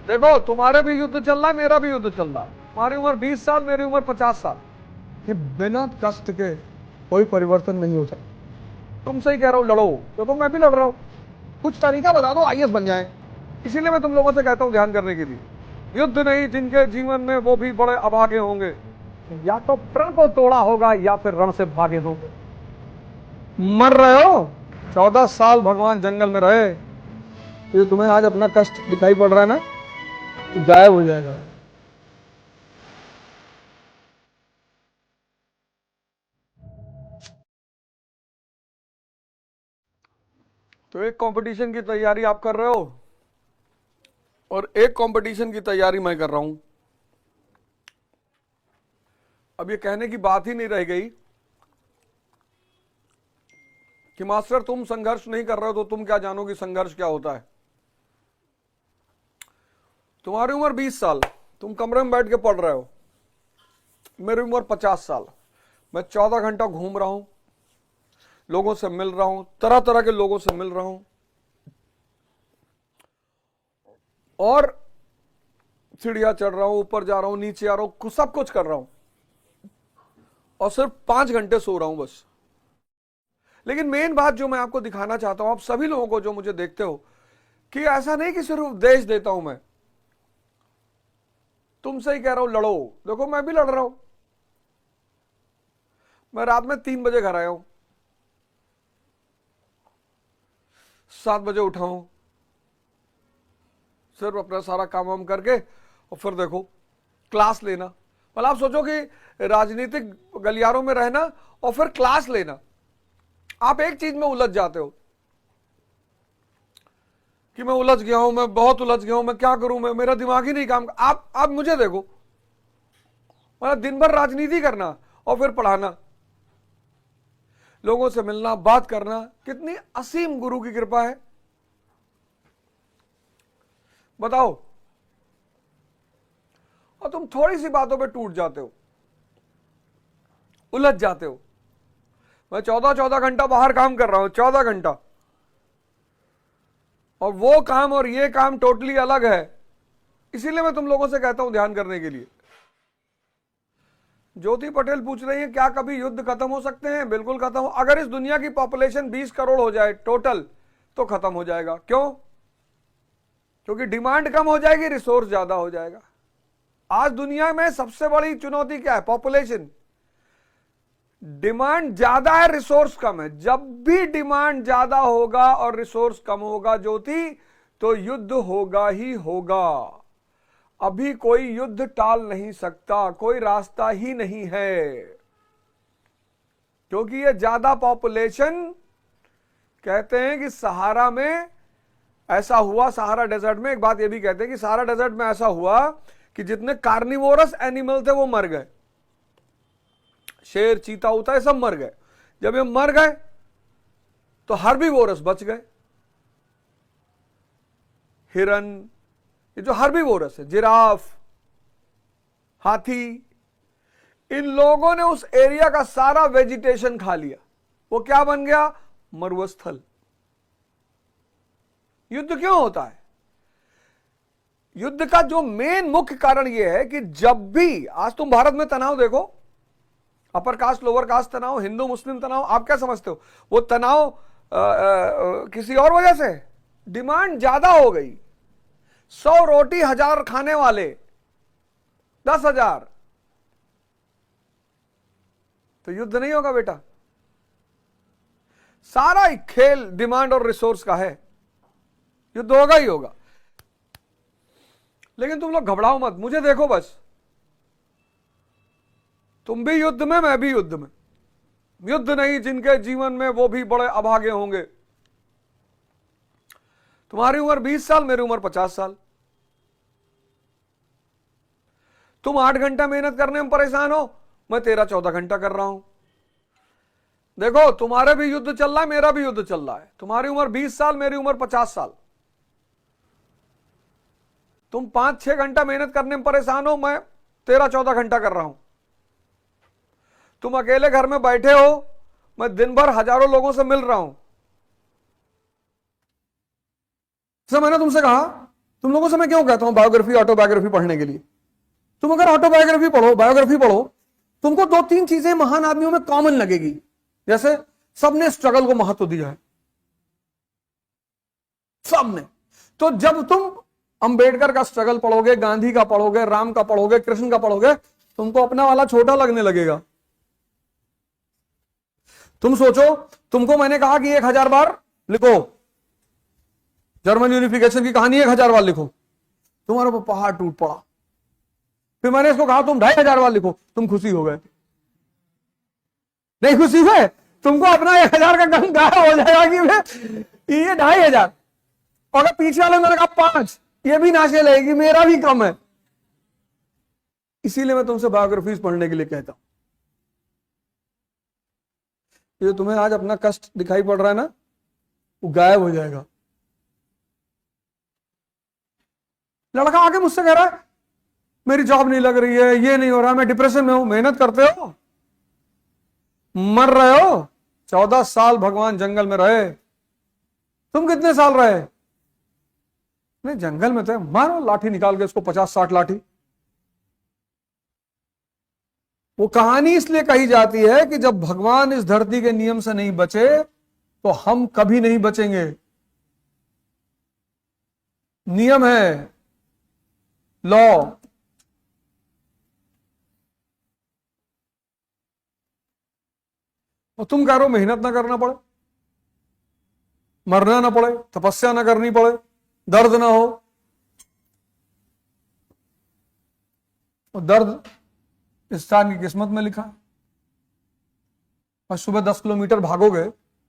देखो तुम्हारे भी युद्ध चल रहा है, मेरा भी युद्ध चल रहा है। तुम्हारी उम्र 20 साल, मेरी उम्र 50 साल। ये बिना कष्ट के कोई परिवर्तन नहीं हो सकता। तुम सही कह रहे हो, लड़ो। देखो मैं भी लड़ रहा हूँ, कुछ तरीका बता दो आईएएस बन जाए। इसीलिए मैं तुम लोगों से कहता हूँ ध्यान करने के लिए। युद्ध नहीं, जिनके जीवन में वो भी बड़े अभागे होंगे, या तो प्रण को तोड़ा होगा या फिर रण से भागे होंगे। मर रहे हो, 14 साल भगवान जंगल में रहे, ये तुम्हें आज अपना कष्ट दिखाई पड़ रहा है ना, गायब हो जाएगा। तो एक कंपटीशन की तैयारी आप कर रहे हो और एक कंपटीशन की तैयारी मैं कर रहा हूं। अब ये कहने की बात ही नहीं रह गई कि मास्टर तुम संघर्ष नहीं कर रहे हो तो तुम क्या जानोगे संघर्ष क्या होता है। तुम्हारी उम्र 20 साल, तुम कमरे में बैठ के पढ़ रहे हो। मेरी उम्र 50 साल, मैं 14 घंटा घूम रहा हूं, लोगों से मिल रहा हूं, तरह तरह के लोगों से मिल रहा हूं, और सीढ़ियां चढ़ रहा हूं, ऊपर जा रहा हूं, नीचे आ रहा हूं, सब कुछ कर रहा हूं, और सिर्फ 5 घंटे सो रहा हूं बस। लेकिन मेन बात जो मैं आपको दिखाना चाहता हूं, आप सभी लोगों को जो मुझे देखते हो, कि ऐसा नहीं कि सिर्फ उपदेश देता हूं मैं। तुमसे ही कह रहा हूं लड़ो। देखो मैं भी लड़ रहा हूं। मैं रात में 3 बजे घर आया हूं, 7 बजे उठा हूं, सिर्फ अपना सारा काम वाम करके, और फिर देखो क्लास लेना। मतलब आप सोचो कि राजनीतिक गलियारों में रहना और फिर क्लास लेना, आप एक चीज में उलझ जाते हो कि मैं उलझ गया हूं, मैं बहुत उलझ गया हूं, मैं क्या करूं, मैं, मेरा दिमाग ही नहीं काम। आप मुझे देखो, मतलब दिन भर राजनीति करना और फिर पढ़ाना, लोगों से मिलना, बात करना। कितनी असीम गुरु की कृपा है, बताओ। और तुम थोड़ी सी बातों पे टूट जाते हो, उलझ जाते हो। मैं 14 घंटा बाहर काम कर रहा हूं, 14 घंटा, और वो काम और ये काम टोटली अलग है। इसीलिए मैं तुम लोगों से कहता हूं ध्यान करने के लिए। ज्योति पटेल पूछ रही है क्या कभी युद्ध खत्म हो सकते हैं? बिल्कुल खत्म हो। अगर इस दुनिया की पॉपुलेशन 20 करोड़ हो जाए टोटल तो खत्म हो जाएगा। क्यों? क्योंकि डिमांड कम हो जाएगी, रिसोर्स ज्यादा हो जाएगा। आज दुनिया में सबसे बड़ी चुनौती क्या है? पॉपुलेशन। डिमांड ज्यादा है, रिसोर्स कम है। जब भी डिमांड ज्यादा होगा और रिसोर्स कम होगा ज्योति, तो युद्ध होगा ही होगा। अभी कोई युद्ध टाल नहीं सकता, कोई रास्ता ही नहीं है, क्योंकि ये ज्यादा पॉपुलेशन, कहते हैं कि सहारा में ऐसा हुआ, सहारा डेजर्ट में एक बात ये भी कहते हैं कि सहारा डेजर्ट में ऐसा हुआ कि जितने कार्निवोरस एनिमल थे वो मर गए। शेर, चीता उता, सब मर गए। जब ये मर गए तो हर्बीवोरस बच गए। हिरन, ये जो हर्बीवोरस है, जिराफ, हाथी, इन लोगों ने उस एरिया का सारा वेजिटेशन खा लिया। वो क्या बन गया? मरुस्थल। युद्ध क्यों होता है? युद्ध का जो मेन मुख्य कारण यह है कि जब भी, आज तुम भारत में तनाव देखो, अपर कास्ट लोअर कास्ट तनाव, हिंदू मुस्लिम तनाव, आप क्या समझते हो? वो तनाव किसी और वजह से? डिमांड ज्यादा हो गई। 100 रोटी 1000 खाने वाले 10,000, तो युद्ध नहीं होगा बेटा। सारा ही खेल डिमांड और रिसोर्स का है, युद्ध होगा ही होगा। लेकिन तुम लोग घबराओ मत, मुझे देखो बस। तुम भी युद्ध में, मैं भी युद्ध में। युद्ध नहीं, जिनके जीवन में वो भी बड़े अभागे होंगे। तुम्हारी उम्र 20 साल, मेरी उम्र 50 साल। तुम 8 घंटा मेहनत करने में परेशान हो, मैं 13-14 घंटा कर रहा हूं। देखो तुम्हारे भी युद्ध चल रहा है, मेरा भी युद्ध चल रहा है। तुम्हारी उम्र 20 साल, मेरी उम्र 50 साल। तुम 5-6 घंटा मेहनत करने में परेशान हो, मैं 13-14 घंटा कर रहा हूं। तुम अकेले घर में बैठे हो, मैं दिन भर हजारों लोगों से मिल रहा हूं। मैंने तुमसे कहा तुम लोगों से मैं क्यों कहता हूं बायोग्राफी ऑटोबायोग्राफी पढ़ने के लिए? तुम अगर ऑटोबायोग्राफी पढ़ो, बायोग्राफी पढ़ो, तुमको दो तीन चीजें महान आदमियों में कॉमन लगेगी। जैसे सबने स्ट्रगल को महत्व दिया है, सबने। तो जब तुम अंबेडकर का स्ट्रगल पढ़ोगे, गांधी का पढ़ोगे, राम का पढ़ोगे, कृष्ण का पढ़ोगे, तुमको अपना वाला छोटा लगने लगेगा। तुम सोचो, तुमको मैंने कहा कि 1000 बार लिखो जर्मन यूनिफिकेशन की कहानी, 1000 बार लिखो, तुम्हारे ऊपर पहाड़ टूट पड़ा। फिर मैंने इसको कहा तुम 2500 बार लिखो, तुम खुशी हो गए? नहीं खुशी है? तुमको अपना 1000 का गम गायब हो जाएगा कि ये 2500, और अगर पीछे वाले ने कहा 5, ये भी नाचे लगेगी मेरा भी कम है। इसीलिए मैं तुमसे बायोग्राफीज पढ़ने के लिए कहता हूं। ये तुम्हें आज अपना कष्ट दिखाई पड़ रहा है ना, वो गायब हो जाएगा। लड़का आके मुझसे कह रहा है मेरी जॉब नहीं लग रही है, ये नहीं हो रहा, मैं डिप्रेशन में हूं। मेहनत करते हो, मर रहे हो, 14 साल भगवान जंगल में रहे, तुम कितने साल रहे? नहीं जंगल में थे, मारो लाठी निकाल के उसको 50-60 लाठी। वो कहानी इसलिए कही जाती है कि जब भगवान इस धरती के नियम से नहीं बचे तो हम कभी नहीं बचेंगे। नियम है, लॉ। और तुम कह रहे हो मेहनत ना करना पड़े, मरना ना पड़े, तपस्या ना करनी पड़े, दर्द ना हो। और दर्द इंसान की किस्मत में लिखा है। और सुबह 10 किलोमीटर भागोगे,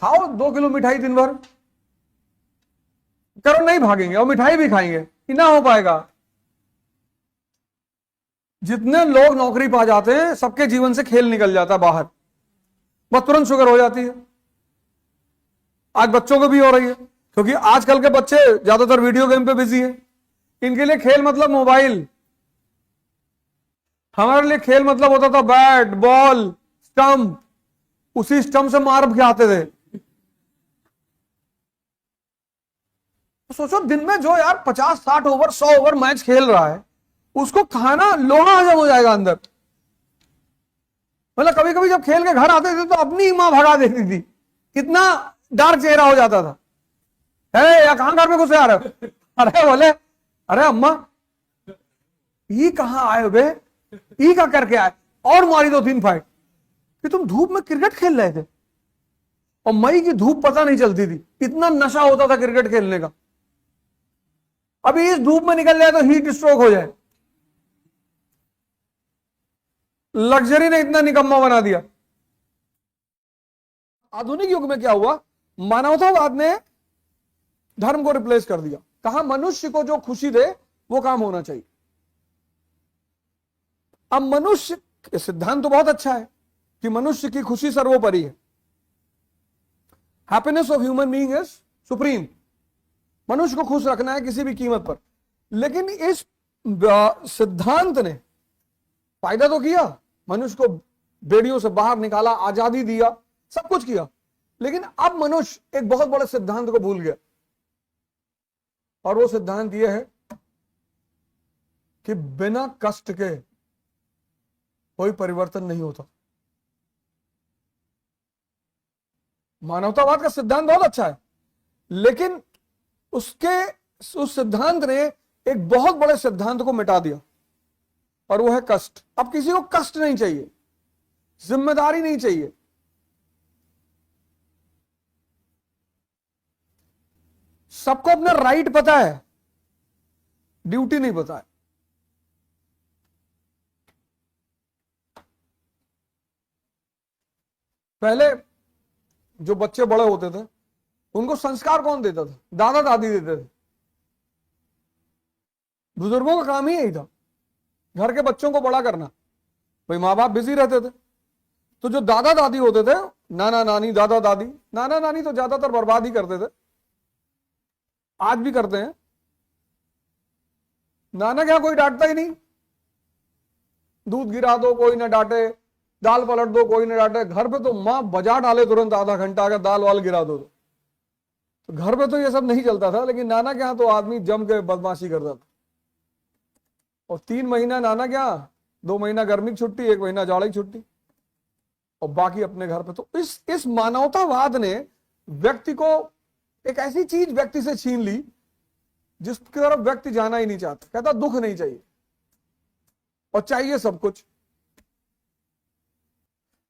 खाओ 2 किलो मिठाई दिन भर, करो नहीं भागेंगे और मिठाई भी खाएंगे, कि ना हो पाएगा। जितने लोग नौकरी पा जाते हैं सबके जीवन से खेल निकल जाता है बाहर, बस तुरंत शुगर हो जाती है। आज बच्चों को भी हो रही है, क्योंकि आजकल के बच्चे ज्यादातर वीडियो गेम पे बिजी हैं। इनके लिए खेल मतलब मोबाइल। हमारे लिए खेल मतलब होता था बैट बॉल स्टंप, उसी स्टंप से मार के आते थे। तो सोचो दिन में जो यार 50-60 ओवर 100 ओवर मैच खेल रहा है, उसको खाना लोहा हजम हो जाएगा अंदर। मतलब कभी कभी जब खेल के घर आते थे तो अपनी ही मां भगा देती थी, इतना डार्क चेहरा हो जाता था। है या कहां घर में घुसे आ रहे हो? अरे बोले अरे अम्मा ये कहां आए बे, ये क्या करके आए, और मारी 2-3 फाइट। कि तुम धूप में क्रिकेट खेल रहे थे, और मई की धूप पता नहीं चलती थी, इतना नशा होता था क्रिकेट खेलने का। अभी इस धूप में निकल जाए तो हीट स्ट्रोक हो जाए। लग्जरी ने इतना निकम्मा बना दिया। आधुनिक युग में क्या हुआ, मानवतावाद ने धर्म को रिप्लेस कर दिया। कहा मनुष्य को जो खुशी दे वो काम होना चाहिए। अब मनुष्य, सिद्धांत तो बहुत अच्छा है कि मनुष्य की खुशी सर्वोपरि है। Happiness of human being is supreme. मनुष्य को खुश रखना है किसी भी कीमत पर। लेकिन इस सिद्धांत ने फायदा तो किया, मनुष्य को बेड़ियों से बाहर निकाला, आजादी दिया, सब कुछ किया। लेकिन अब मनुष्य एक बहुत बड़े सिद्धांत को भूल गया, और वो सिद्धांत यह है कि बिना कष्ट के कोई परिवर्तन नहीं होता। मानवतावाद का सिद्धांत बहुत अच्छा है, लेकिन उस सिद्धांत ने एक बहुत बड़े सिद्धांत को मिटा दिया, और वो है कष्ट। अब किसी को कष्ट नहीं चाहिए, जिम्मेदारी नहीं चाहिए। सबको अपना राइट पता है, ड्यूटी नहीं पता है। पहले जो बच्चे बड़े होते थे उनको संस्कार कौन देता था? दादा दादी देते थे। बुजुर्गों का काम ही यही था, घर के बच्चों को बड़ा करना। भाई माँ बाप बिजी रहते थे, तो जो दादा दादी होते थे, नाना नानी दादा दादी, नाना नानी तो ज्यादातर बर्बाद ही करते थे, आज भी करते हैं। नाना क्या कोई डांटता ही नहीं, दूध गिरा दो कोई ना डांटे, दाल पलट दो कोई ना डांटे। घर पे तो मां बजा डाले तुरंत, आधा घंटा अगर दाल वाल गिरा दो तो। तो घर पे तो ये सब नहीं चलता था, लेकिन नाना के यहाँ तो आदमी जम के बदमाशी करता था। और 3 महीना नाना के यहाँ, 2 महीना गर्मी की छुट्टी, 1 महीना जाड़े की छुट्टी, और बाकी अपने घर पे। तो इस मानवतावाद ने व्यक्ति को, एक ऐसी चीज व्यक्ति से छीन ली जिसकी तरफ व्यक्ति जाना ही नहीं चाहता। कहता दुख नहीं चाहिए और चाहिए सब कुछ,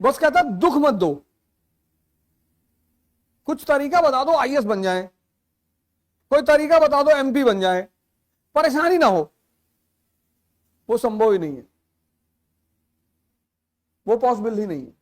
बस कहता दुख मत दो, कुछ तरीका बता दो आईएएस बन जाए, कोई तरीका बता दो एमपी बन जाए, परेशानी ना हो। वो संभव ही नहीं है, वो पॉसिबल ही नहीं है।